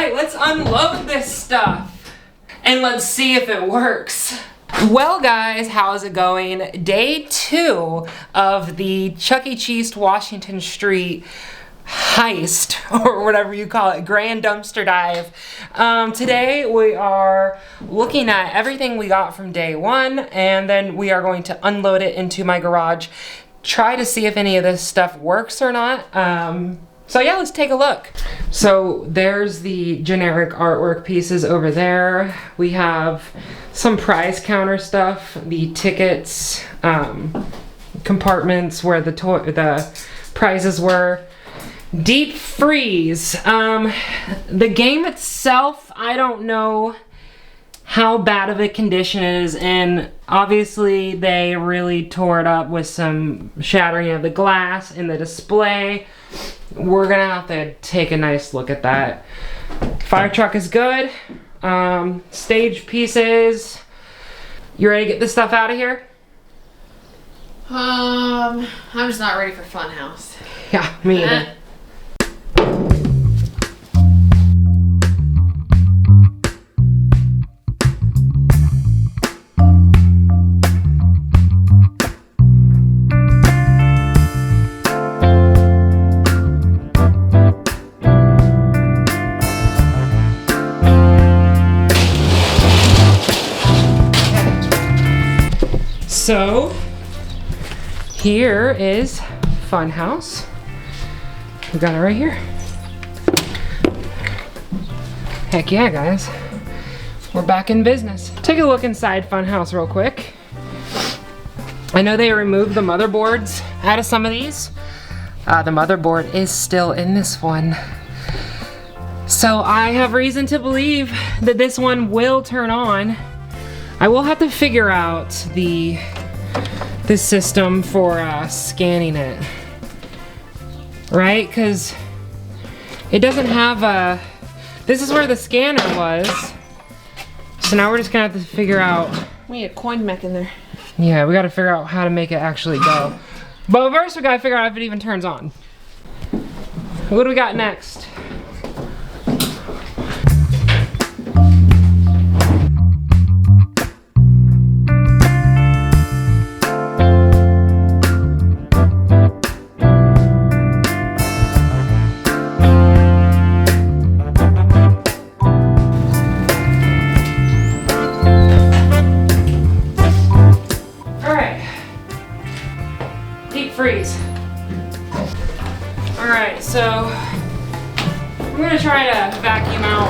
right, let's unload this stuff and let's see if it works. Well guys, how's it going? Day 2 of the Chuck E. Cheese Washington Street heist, or whatever you call it, grand dumpster dive. Today we are looking at everything we got from day 1, and then we are going to unload it into my garage, try to see if any of this stuff works or not. So yeah, let's take a look. So there's the generic artwork pieces over there. We have some prize counter stuff, the tickets, compartments where the prizes were. Deep freeze. The game itself, I don't know how bad of a condition it is in. Obviously they really tore it up with some shattering of the glass in the display. We're gonna have to take a nice look at that. Fire truck is good. Stage pieces. You ready to get this stuff out of here? I'm just not ready for Funhouse. Yeah, me either. So, here is Funhouse. We got it right here. Heck yeah, guys. We're back in business. Take a look inside Funhouse real quick. I know they removed the motherboards out of some of these. The motherboard is still in this one. So I have reason to believe that this one will turn on. I will have to figure out this system for scanning it, right? Because it doesn't have a, this is where the scanner was. So now we're just gonna have to figure out. We need a coin mech in there. Yeah, we gotta figure out how to make it actually go. But first we gotta figure out if it even turns on. What do we got next? Freeze. Alright, so I'm gonna try to vacuum out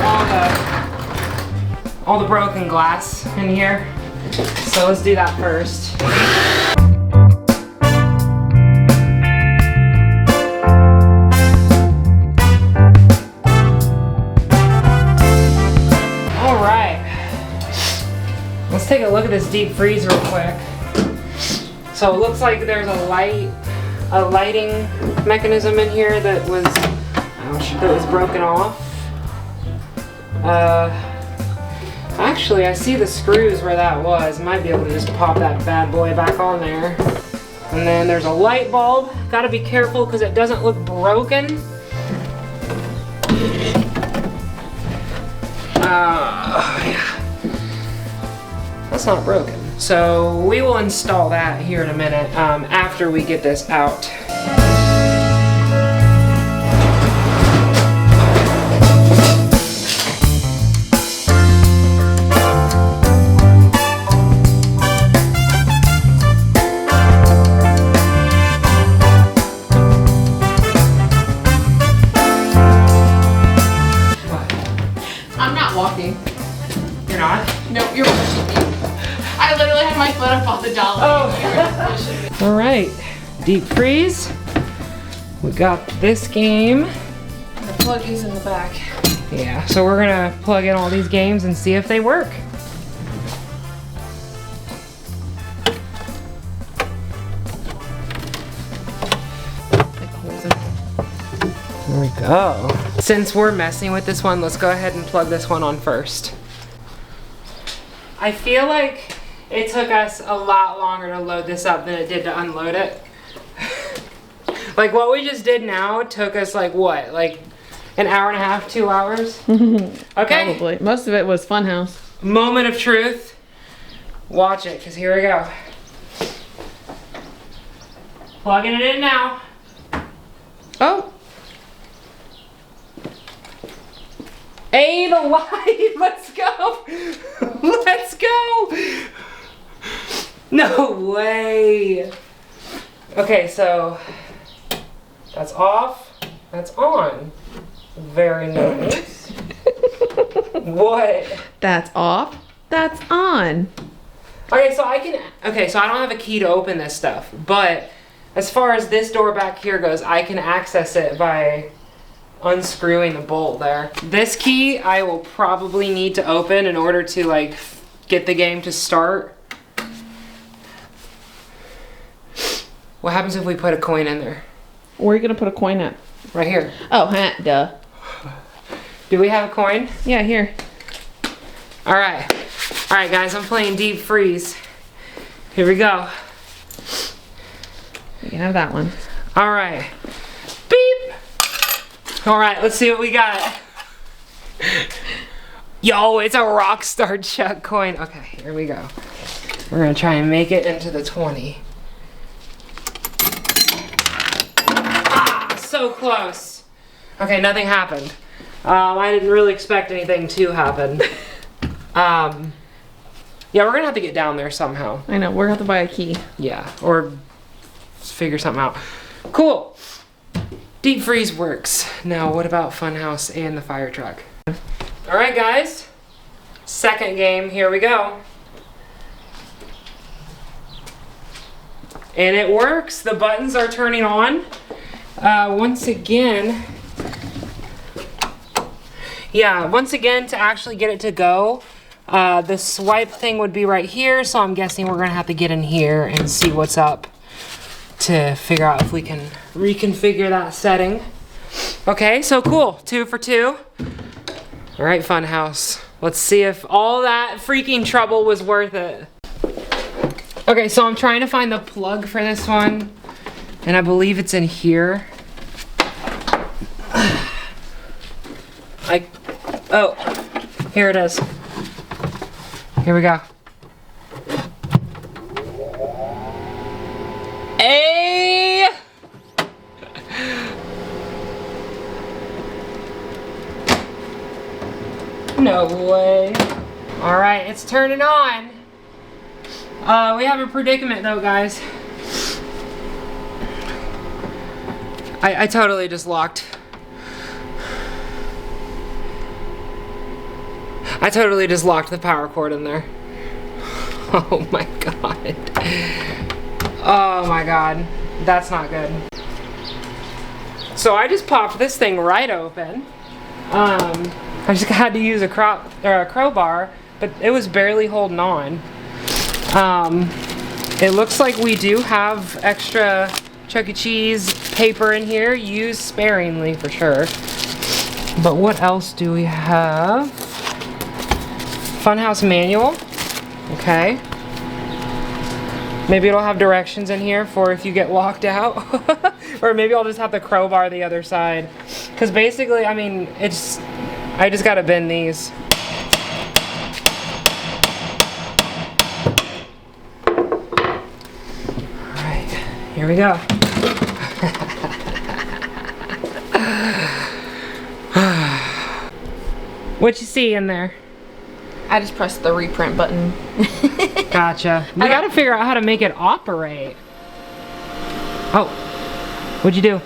all the broken glass in here. So let's do that first. Alright. Let's take a look at this deep freeze real quick. So it looks like there's a lighting mechanism in here that was broken off. Actually, I see the screws where that was. Might be able to just pop that bad boy back on there. And then there's a light bulb. Gotta be careful because it doesn't look broken. Yeah. That's not broken. So we will install that here in a minute after we get this out. I'm not walking. You're not? Nope, you're pushing me. I literally had my foot up on the dolly. Oh. All right, deep freeze. We got this game. The plug is in the back. Yeah, so we're gonna plug in all these games and see if they work. There we go. Since we're messing with this one, let's go ahead and plug this one on first. I feel like it took us a lot longer to load this up than it did to unload it. Like what we just did now took us like what? Like An hour and a half, 2 hours? Okay. Probably. Most of it was Funhouse. Moment of truth. Watch it, because here we go. Plugging it in now. Oh. Hey, the light. Let's go. Let's go. No way. Okay, so that's off. That's on. Very nice. What? That's off. That's on. Okay, so I don't have a key to open this stuff, but as far as this door back here goes, I can access it by unscrewing the bolt there. This key I will probably need to open in order to like get the game to start. What happens if we put a coin in there? Where are you gonna put a coin at? Right here. Oh, duh. Do we have a coin? Yeah, here. All right, guys, I'm playing Deep Freeze. Here we go. You can have that one. All right. Beep. All right, let's see what we got. Yo, it's a Rockstar Chuck coin. Okay, here we go. We're gonna try and make it into the 20. Ah, so close. Okay, nothing happened. I didn't really expect anything to happen. Yeah, we're gonna have to get down there somehow. I know, we're gonna have to buy a key. Yeah, or figure something out. Cool. Deep Freeze works. Now, what about Funhouse and the fire truck? All right, guys. Second game, here we go. And it works. The buttons are turning on. Once again, to actually get it to go, the swipe thing would be right here, so I'm guessing we're gonna have to get in here and see what's up to figure out if we can reconfigure that setting. Okay, so cool, 2 for 2. All right, Funhouse. Let's see if all that freaking trouble was worth it. Okay, so I'm trying to find the plug for this one, and I believe it's in here. Oh, here it is. Here we go. Hey! No way. All right, it's turning on. We have a predicament though, guys. I totally just locked. I totally just locked the power cord in there. Oh my god. Oh my god. That's not good. So I just popped this thing right open. I just had to use a crowbar, but it was barely holding on. It looks like we do have extra Chuck E. Cheese paper in here. Use sparingly for sure. But what else do we have? Funhouse manual. Okay. Maybe it'll have directions in here for if you get locked out. Or maybe I'll just have to crowbar the other side. Because basically, I mean, I just gotta bend these. Alright, here we go. What you see in there? I just pressed the reprint button. Gotcha. We gotta figure out how to make it operate. Oh, what'd you do?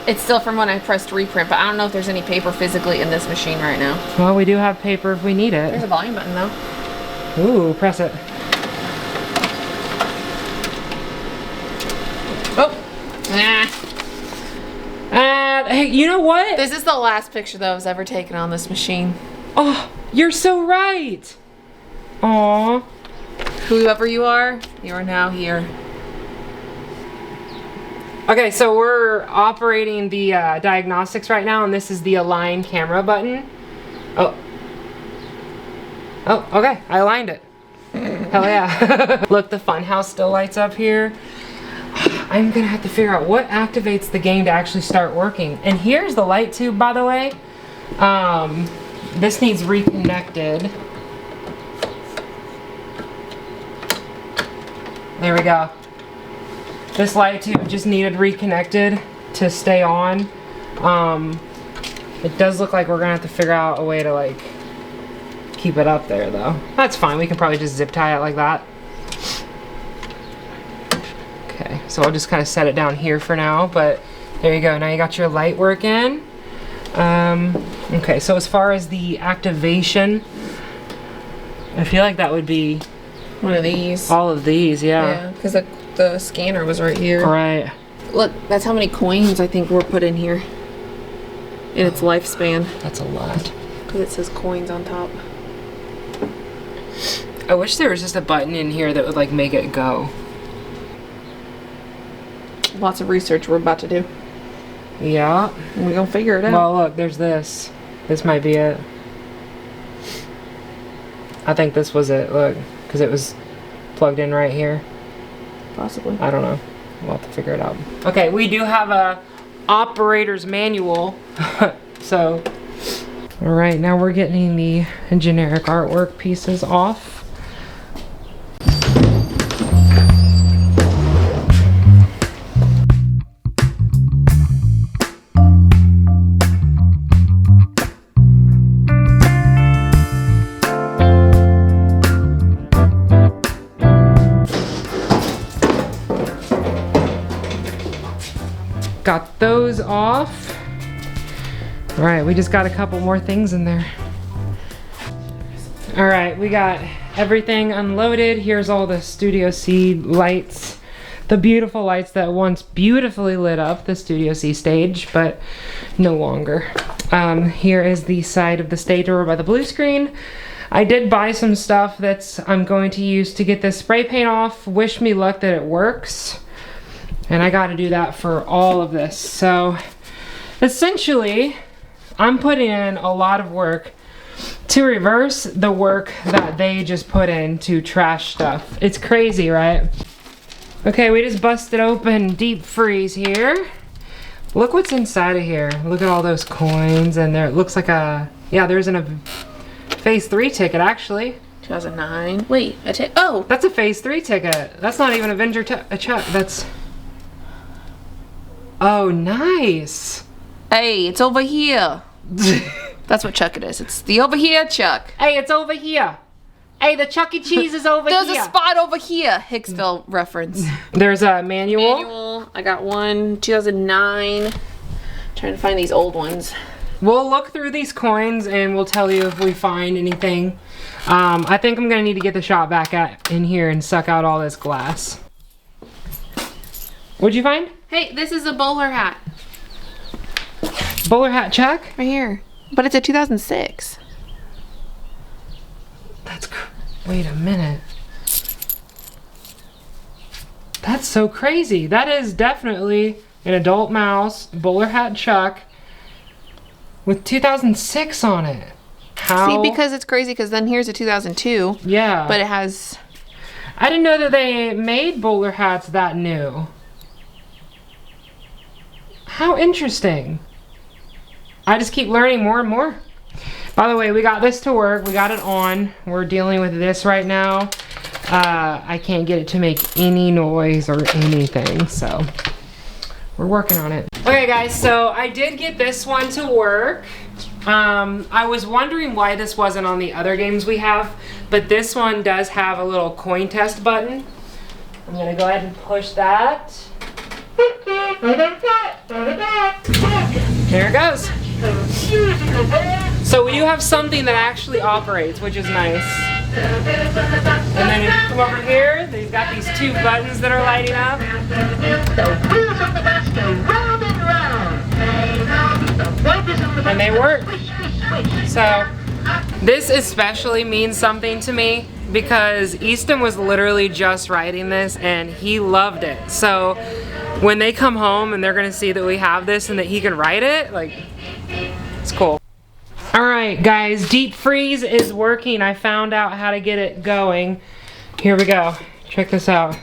It's still from when I pressed reprint, but I don't know if there's any paper physically in this machine right now. Well, we do have paper if we need it. There's a volume button though. Ooh, press it. Oh. Hey, you know what? This is the last picture that was ever taken on this machine. Oh, you're so right. Aw. Whoever you are now here. Okay, so we're operating the diagnostics right now, and this is the align camera button. Oh. Oh, okay, I aligned it. Hell yeah. Look, the Funhouse still lights up here. I'm gonna have to figure out what activates the game to actually start working. And here's the light tube, by the way. This needs reconnected. There we go. This light tube just needed reconnected to stay on. It does look like we're gonna have to figure out a way to like keep it up there though. That's fine, we can probably just zip tie it like that. Okay, so I'll just kind of set it down here for now, but there you go, now you got your light working. Okay, so as far as the activation, I feel like that would be one of these. all of these, yeah. Yeah, because the scanner was right here. Right. Look, that's how many coins I think were put in here in its lifespan. That's a lot. Because it says coins on top. I wish there was just a button in here that would like make it go. Lots of research we're about to do. Yeah. We're gonna figure it out. Well, look, there's this. This might be it. I think this was it, look, because it was plugged in right here. Possibly. I don't know. We'll have to figure it out. Okay, we do have a operator's manual. So, all right, now we're getting the generic artwork pieces off. Got those off. All right, we just got a couple more things in there. All right, we got everything unloaded. Here's all the Studio C lights. The beautiful lights that once beautifully lit up the Studio C stage, but no longer. Here is the side of the stage over by the blue screen. I did buy some stuff I'm going to use to get this spray paint off. Wish me luck that it works. And I got to do that for all of this. So essentially, I'm putting in a lot of work to reverse the work that they just put in to trash stuff. It's crazy, right? Okay, we just busted open deep freeze here. Look what's inside of here. Look at all those coins, and there it looks like a, yeah, there's a phase 3 ticket actually. 2009. Wait, oh! That's a phase 3 ticket. That's not even a vendor a check. That's, oh, nice. Hey, it's over here. That's what Chuck it is. It's the over here Chuck. Hey, it's over here. Hey, the Chuck E. Cheese is over There's here. a spot over here. Hicksville reference. There's a manual. Manual. I got one, 2009. Trying to find these old ones. We'll look through these coins and we'll tell you if we find anything. I think I'm gonna need to get the shop vac in here and suck out all this glass. What'd you find? Hey, this is a bowler hat. Bowler hat check? Right here. But it's a 2006. That's wait a minute. That's so crazy. That is definitely an adult mouse bowler hat Chuck with 2006 on it. How? See, because it's crazy because then here's a 2002. Yeah. But it has... I didn't know that they made bowler hats that new. How interesting. I just keep learning more and more. By the way, we got this to work. We got it on. We're dealing with this right now. I can't get it to make any noise or anything, so we're working on it. Okay guys, so I did get this one to work. I was wondering why this wasn't on the other games we have, but this one does have a little coin test button. I'm gonna go ahead and push that. There it goes. So we do have something that actually operates, which is nice. And then if you come over here, they've got these two buttons that are lighting up. And they work. So this especially means something to me because Easton was literally just writing this and he loved it. So when they come home and they're gonna see that we have this and that he can write it, like, it's cool. All right, guys, deep freeze is working. I found out how to get it going. Here we go. Check this out.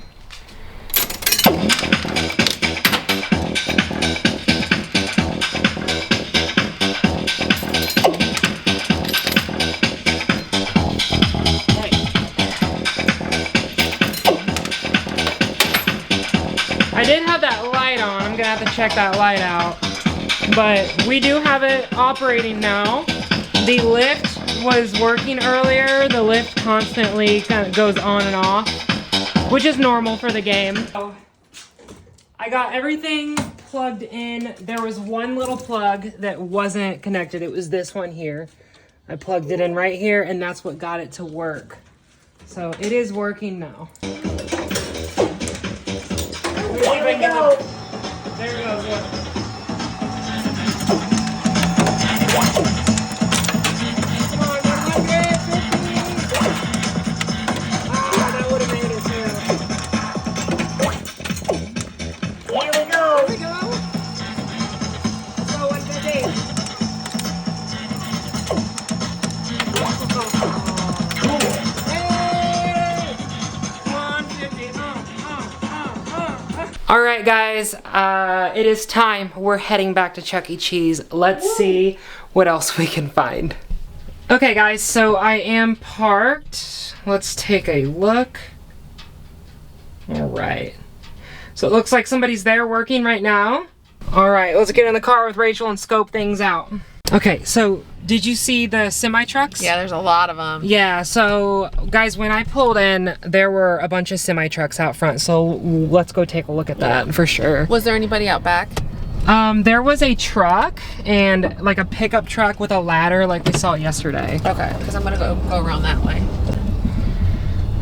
did have that light on. I'm gonna have to check that light out. But we do have it operating now. The lift was working earlier. The lift constantly kind of goes on and off, which is normal for the game. So I got everything plugged in. There was one little plug that wasn't connected. It was this one here. I plugged it in right here, and that's what got it to work. So it is working now. There we go. There it goes. Look. Alright guys, it is time. We're heading back to Chuck E. Cheese. Let's see what else we can find. Okay guys, so I am parked. Let's take a look. Alright. So it looks like somebody's there working right now. Alright, let's get in the car with Rachel and scope things out. Okay, so did you see the semi-trucks? Yeah, there's a lot of them. Yeah, so guys, when I pulled in, there were a bunch of semi-trucks out front, so let's go take a look at that for sure. Was there anybody out back? There was a truck and like a pickup truck with a ladder like we saw yesterday. Okay, because I'm gonna go around that way.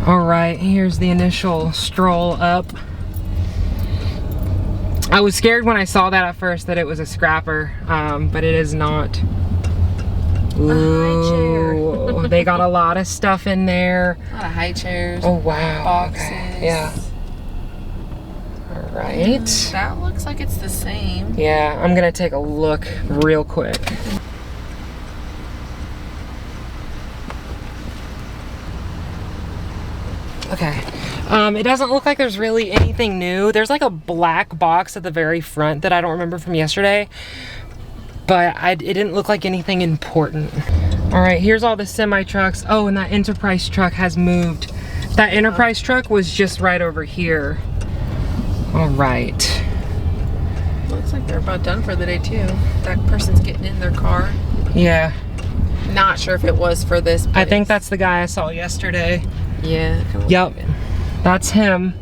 All right, here's the initial stroll up. I was scared when I saw that at first that it was a scrapper, but it is not. Ooh, they got a lot of stuff in there. A lot of high chairs. Oh wow. Boxes. Okay. Yeah. All right. That looks like it's the same. Yeah, I'm gonna take a look real quick. Okay. It doesn't look like there's really anything new. There's like a black box at the very front that I don't remember from yesterday, but it didn't look like anything important. All right, here's all the semi trucks. Oh, and that Enterprise truck has moved. That Enterprise truck was just right over here. All right. Looks like they're about done for the day too. That person's getting in their car. Yeah. Not sure if it was for this. I think that's the guy I saw yesterday. Yeah. Yep. That's him.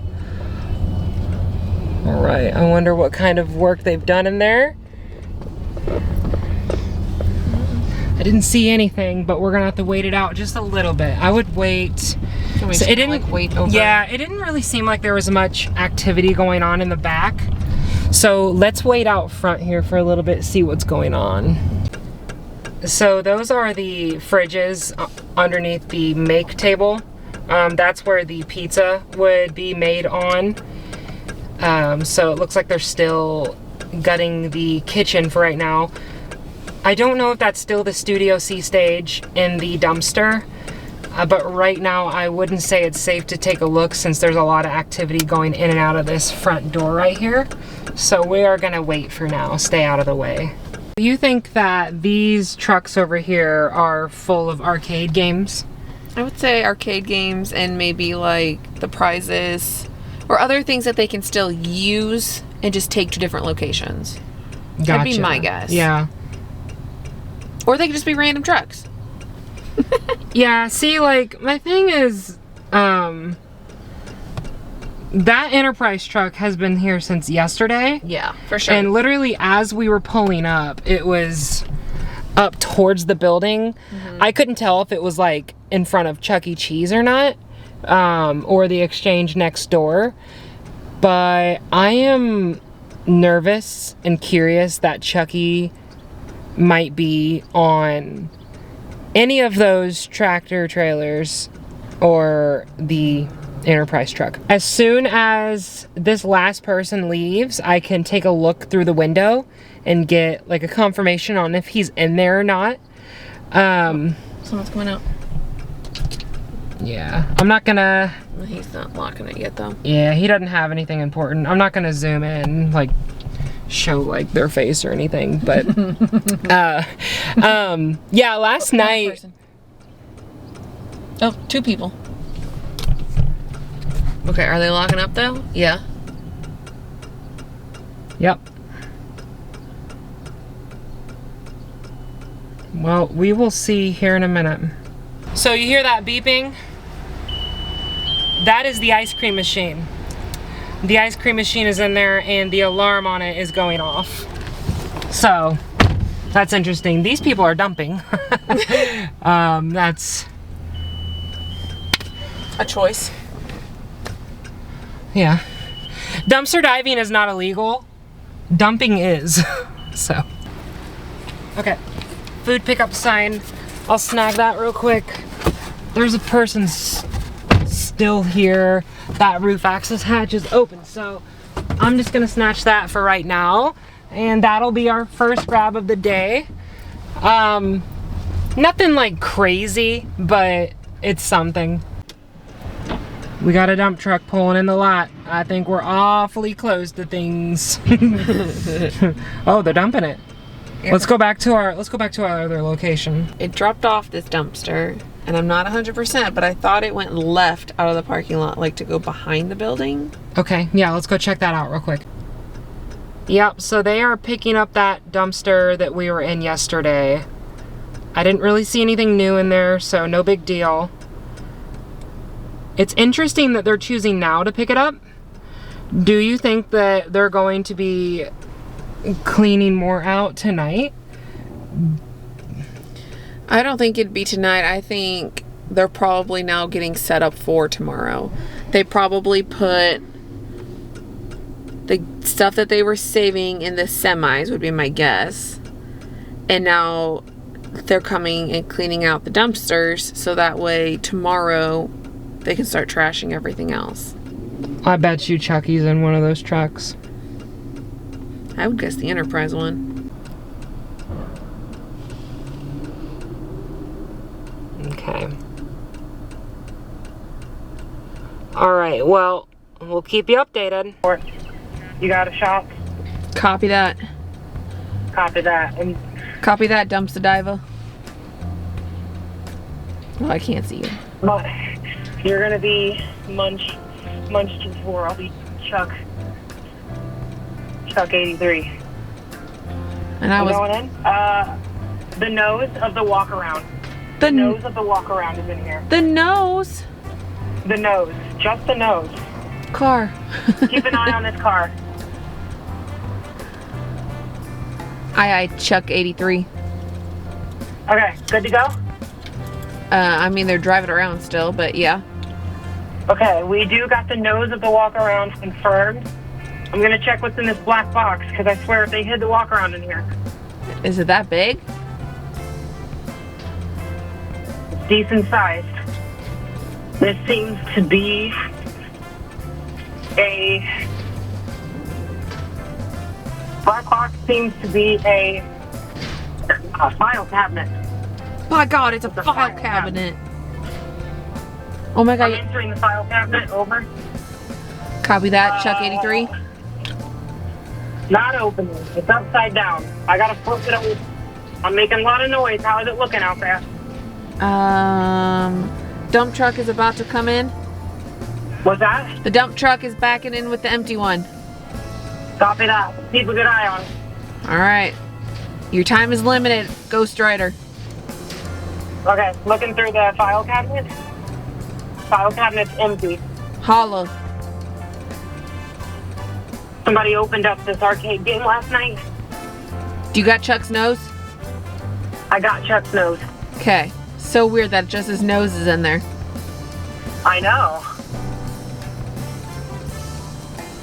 All right, I wonder what kind of work they've done in there. I didn't see anything, but we're gonna have to wait it out just a little bit. I would wait. Can we So it didn't like wait over? Yeah, it didn't really seem like there was much activity going on in the back. So let's wait out front here for a little bit, see what's going on. So those are the fridges underneath the make table. That's where the pizza would be made on. So it looks like they're still gutting the kitchen for right now. I don't know if that's still the Studio C stage in the dumpster, but right now I wouldn't say it's safe to take a look since there's a lot of activity going in and out of this front door right here. So we are gonna wait for now, stay out of the way. Do you think that these trucks over here are full of arcade games? I would say arcade games and maybe like the prizes or other things that they can still use and just take to different locations. Gotcha. That'd be my guess. Yeah. Or they could just be random trucks. Yeah, see, like, my thing is, that Enterprise truck has been here since yesterday. Yeah, for sure. And literally as we were pulling up, it was up towards the building. Mm-hmm. I couldn't tell if it was like in front of Chuck E. Cheese or not, or the exchange next door. But I am nervous and curious that Chucky might be on any of those tractor trailers or the Enterprise truck. As soon as this last person leaves, I can take a look through the window and get like a confirmation on if he's in there or not. Someone's coming out. Yeah, I'm not gonna... He's not locking it yet though. Yeah, he doesn't have anything important. I'm not gonna zoom in, like, show like their face or anything, but yeah, last night... Oh, 2 people. Okay, are they locking up though? Yeah. Yep. Well, we will see here in a minute. So you hear that beeping? That is the ice cream machine. The ice cream machine is in there and the alarm on it is going off. So, that's interesting. These people are dumping. That's a choice. Yeah. Dumpster diving is not illegal. Dumping is. So. Okay. Food pickup sign. I'll snag that real quick. There's a person still here. That roof access hatch is open. So I'm just gonna snatch that for right now. And that'll be our first grab of the day. Nothing like crazy, but it's something. We got a dump truck pulling in the lot. I think we're awfully close to things. Oh, they're dumping it. Yeah. Let's go back to our other location. It dropped off this dumpster, and I'm not 100%, but I thought it went left out of the parking lot, like to go behind the building. Okay, yeah, let's go check that out real quick. Yep, so they are picking up that dumpster that we were in yesterday. I didn't really see anything new in there, so no big deal. It's interesting that they're choosing now to pick it up. Do you think that they're going to be cleaning more out tonight? I don't think it'd be tonight. I think they're probably now getting set up for tomorrow. They probably put the stuff that they were saving in the semis, would be my guess. And now they're coming and cleaning out the dumpsters so that way tomorrow they can start trashing everything else. I bet you Chucky's in one of those trucks. I would guess the Enterprise one. Okay. Alright, well, we'll keep you updated. You got a shot? Copy that. Copy that. And copy that, dumpster diver. Oh, I can't see you. but you're gonna be Munch 24. I'll be Chuck 83. And I was going in. The nose of the walk around. The nose of the walk around is in here. The nose. The nose, just the nose. Car. Keep an eye on this car. Aye, Chuck 83. Okay, good to go? I mean, they're driving around still, but yeah. Okay, we do got the nose of the walk around confirmed. I'm gonna check what's in this black box, because I swear they hid the walk around in here. Is it that big? It's decent sized. This seems to be a black box seems to be a file cabinet. My God, it's a file cabinet. Oh my God. I'm entering the file cabinet. Over. Copy that, Chuck 83. Not opening. It's upside down. I gotta flip it over. I'm making a lot of noise. How is it looking out there? Dump truck is about to come in. What's that? The dump truck is backing in with the empty one. Copy that. Keep a good eye on it. All right. Your time is limited, Ghost Rider. Okay, looking through the file cabinet. File cabinet's empty. Holla. Somebody opened up this arcade game last night. Do you got Chuck's nose? I got Chuck's nose. Okay. So weird that just his nose is in there. I know.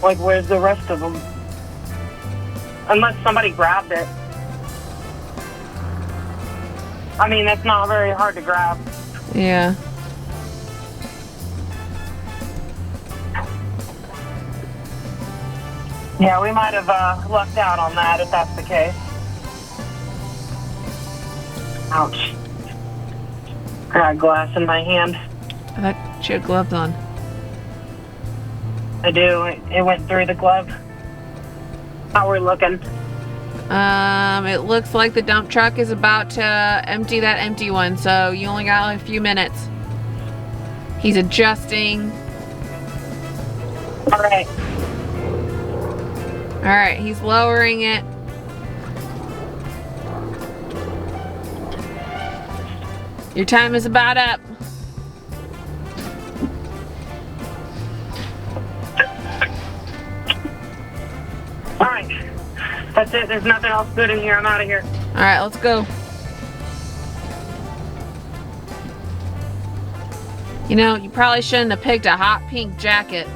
Like, where's the rest of them? Unless somebody grabbed it. I mean, that's not very hard to grab. Yeah. Yeah, we might have lucked out on that if that's the case. Ouch. I got glass in my hand. I thought you had gloves on. I do. It went through the glove. How we're looking? It looks like the dump truck is about to empty that empty one, so you only got like a few minutes. He's adjusting. All right. right, he's lowering it. Your time is about up. All right. That's it. There's nothing else good in here. I'm out of here. All right, let's go. You know, you probably shouldn't have picked a hot pink jacket.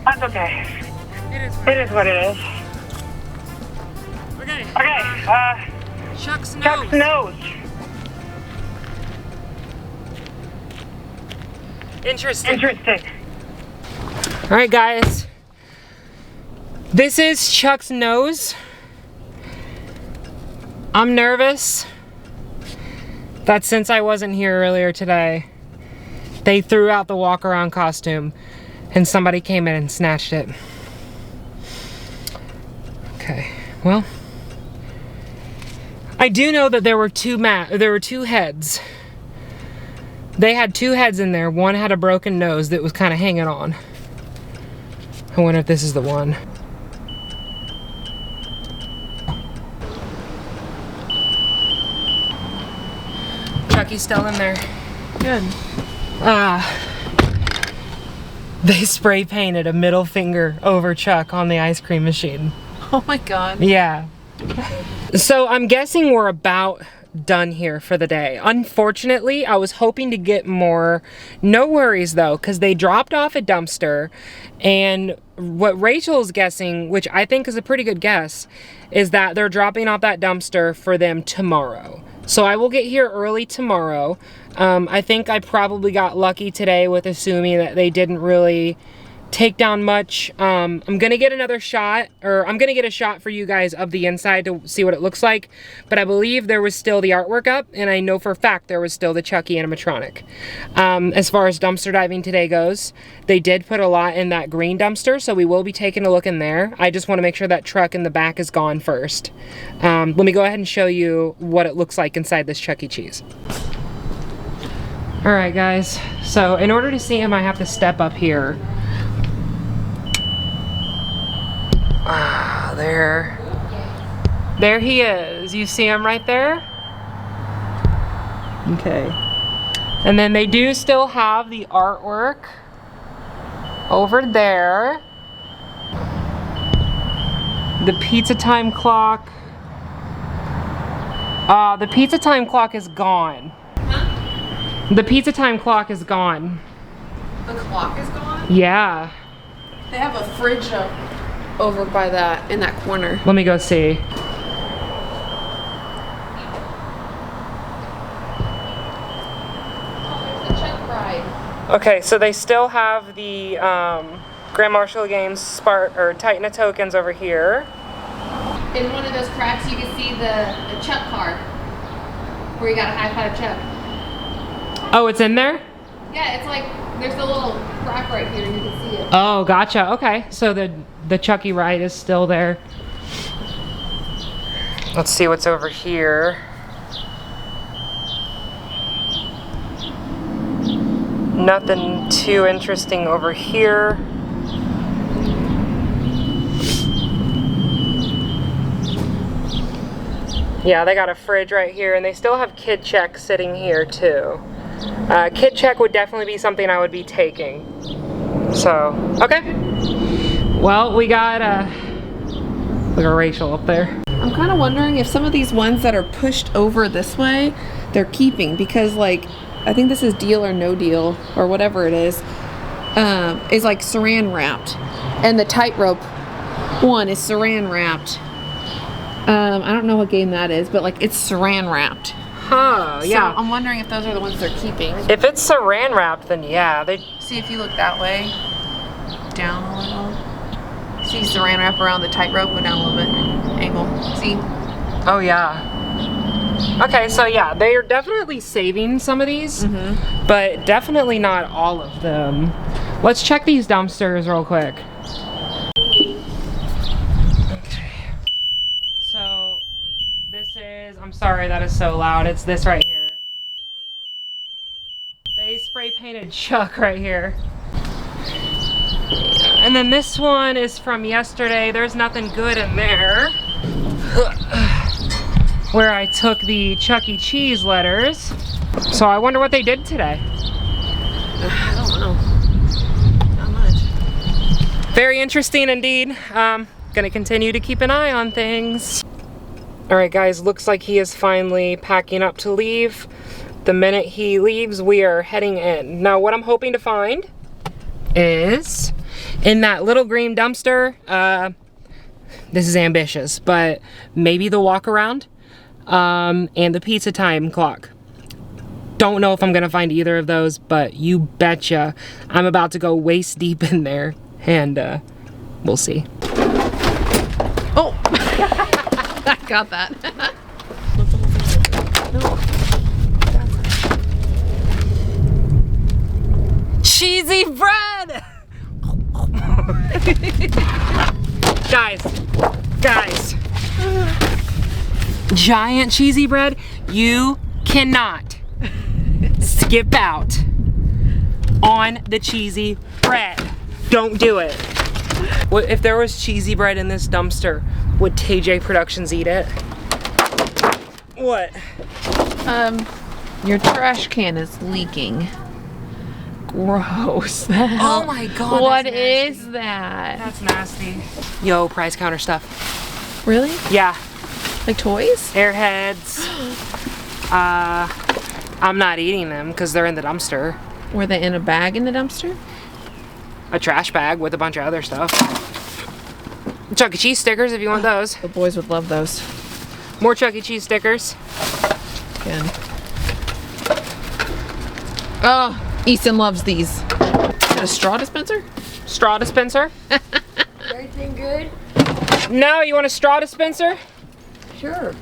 That's okay. It is what it is. Okay. Okay. Chuck's nose. Chuck's nose. Interesting. Interesting. All right, guys. This is Chuck's nose. I'm nervous that since I wasn't here earlier today, they threw out the walk around costume and somebody came in and snatched it. Okay, well, I do know that there were two heads. They had two heads in there. One had a broken nose that was kind of hanging on. I wonder if this is the one. Chucky's still in there. Good. They spray painted a middle finger over Chuck on the ice cream machine. Oh my God. Yeah. So I'm guessing we're about done here for the day. Unfortunately, I was hoping to get more. No worries though, because they dropped off a dumpster, and what Rachel's guessing, which I think is a pretty good guess, is that they're dropping off that dumpster for them tomorrow. So I will get here early tomorrow. I think I probably got lucky today with assuming that they didn't really take down much. I'm gonna get another shot, or I'm gonna get a shot for you guys of the inside to see what it looks like, but I believe there was still the artwork up, and I know for a fact there was still the Chucky animatronic. As far as dumpster diving today goes, they did put a lot in that green dumpster, so we will be taking a look in there. I just want to make sure that truck in the back is gone first. Let me go ahead and show you what it looks like inside this Chuck E. Cheese. All right, guys, so in order to see him, I have to step up here. Ah, there he is. You see him right there? Okay. And then they do still have the artwork over there. The pizza time clock. The pizza time clock is gone. Huh? The pizza time clock is gone. The clock is gone? Yeah. They have a fridge up over by that, in that corner. Let me go see. Oh, there's the Chuck ride. Okay, so they still have the Grand Marshal Games Titan of Tokens over here. In one of those cracks, you can see the Chuck card, where you got a high five Chuck. Oh, it's in there? Yeah, it's like, there's a little crack right here, and you can see it. Oh, gotcha. Okay, so the Chucky ride is still there. Let's see what's over here. Nothing too interesting over here. Yeah, they got a fridge right here, and they still have Kid Check sitting here too. Kid Check would definitely be something I would be taking. So, okay. Well, we got look at Rachel up there. I'm kind of wondering if some of these ones that are pushed over this way, they're keeping, because like, I think this is Deal or No Deal, or whatever it is like saran wrapped. And the tightrope one is saran wrapped. I don't know what game that is, but like it's saran wrapped. Huh, yeah. So I'm wondering if those are the ones they're keeping. If it's saran wrapped, then yeah. See, if you look that way, down a little. See saran wrap around the tightrope, go down a little bit, angle. See? Oh yeah. Okay, so yeah, they are definitely saving some of these, but definitely not all of them. Let's check these dumpsters real quick. Okay. So this is, I'm sorry that is so loud, it's this right here. They spray painted Chuck right here. And then this one is from yesterday. There's nothing good in there. Where I took the Chuck E. Cheese letters. So I wonder what they did today. I don't know. Not much. Very interesting indeed. Gonna continue to keep an eye on things. All right, guys, looks like he is finally packing up to leave. The minute he leaves, we are heading in. Now, what I'm hoping to find is in that little green dumpster, this is ambitious, but maybe the walk around, and the pizza time clock. Don't know if I'm gonna find either of those, but you betcha I'm about to go waist deep in there, and we'll see. Oh, I got that. No. Cheesy bread! Guys. Giant cheesy bread, you cannot skip out on the cheesy bread. Don't do it. If there was cheesy bread in this dumpster, would TayJay Productions eat it? What? Your trash can is leaking. Gross. Oh my god. What is that? That's nasty. Yo, prize counter stuff. Really? Yeah. Like toys? Airheads. I'm not eating them because they're in the dumpster. Were they in a bag in the dumpster? A trash bag with a bunch of other stuff. Chuck E. Cheese stickers if you want those. The boys would love those. More Chuck E. Cheese stickers. Again. Oh, Easton loves these. Is that a straw dispenser? Straw dispenser? Everything good? No, you want a straw dispenser? Sure.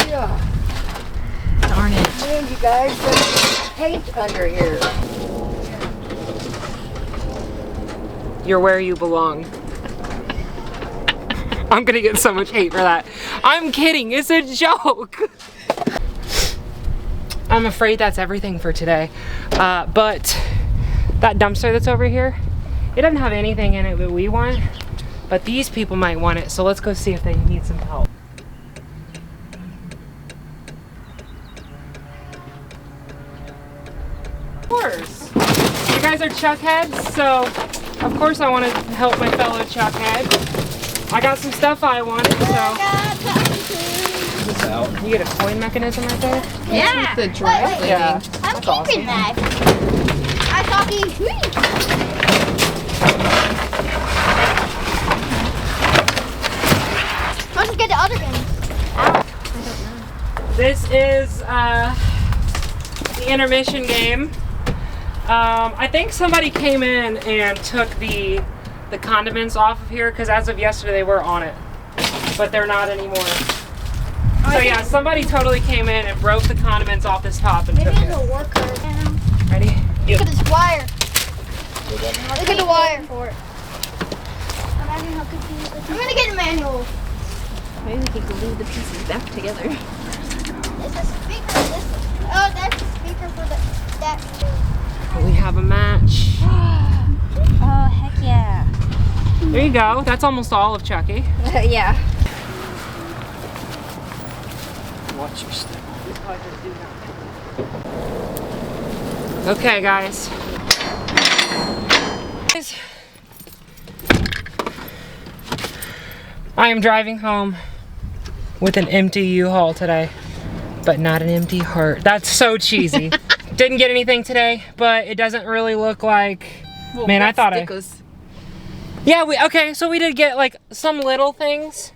Yeah. Darn it. Man, you guys, there's paint under here. You're where you belong. I'm gonna get so much hate for that. I'm kidding, it's a joke. I'm afraid that's everything for today. But that dumpster that's over here, it doesn't have anything in it that we want, but these people might want it, so let's go see if they need some help. Of course. You guys are Chuck heads, so of course I want to help my fellow Chuck head. I got some stuff I wanted, so. You get a coin mechanism right there? Yeah. With the dry cleaning. Yeah. I'm That's keeping awesome. that. I thought I'll just get the other game. This is the intermission game. I think somebody came in and took the condiments off of here because as of yesterday they were on it, but they're not anymore. So yeah, somebody totally came in and broke the condiments off this top and Maybe took it's it. a worker. Ready? Look at this wire. Look at the wire for it. Imagine how confused I'm gonna get a manual. Maybe we can glue the pieces back together. It's a speaker. Oh, that's a speaker for that. We have a match. Oh, heck yeah. There you go. That's almost all of Chucky. Yeah. Watch your step. Okay, guys. I am driving home with an empty U-Haul today, but not an empty heart. That's so cheesy. Didn't get anything today, but it doesn't really look like. Well, Man, I thought stickers. Yeah, okay, so we did get like some little things.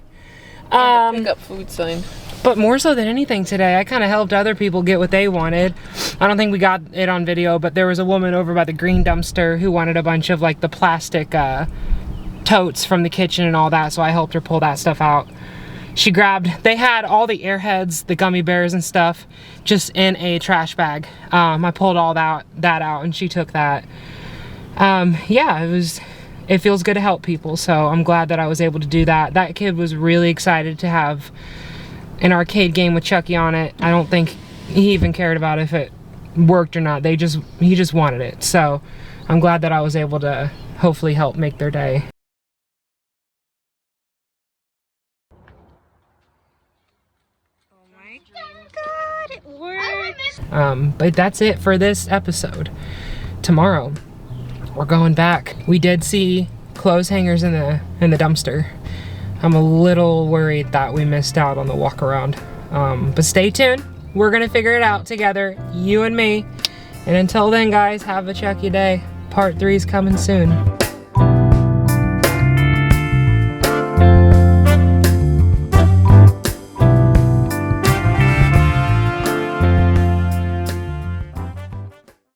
And a pickup food sign. But more so than anything today, I kind of helped other people get what they wanted. I don't think we got it on video, but there was a woman over by the green dumpster who wanted a bunch of like the plastic totes from the kitchen and all that, so I helped her pull that stuff out. She grabbed, they had all the Airheads, the gummy bears and stuff, just in a trash bag. I pulled all that out and she took that. Yeah, it feels good to help people, so I'm glad that I was able to do that. That kid was really excited to have an arcade game with Chucky on it. I don't think he even cared about if it worked or not. He just wanted it. So I'm glad that I was able to hopefully help make their day. God, it worked. But that's it for this episode. Tomorrow, we're going back. We did see clothes hangers in the dumpster. I'm a little worried that we missed out on the walk around. But stay tuned. We're gonna figure it out together, you and me. And until then, guys, have a Chucky day. Part 3 is coming soon.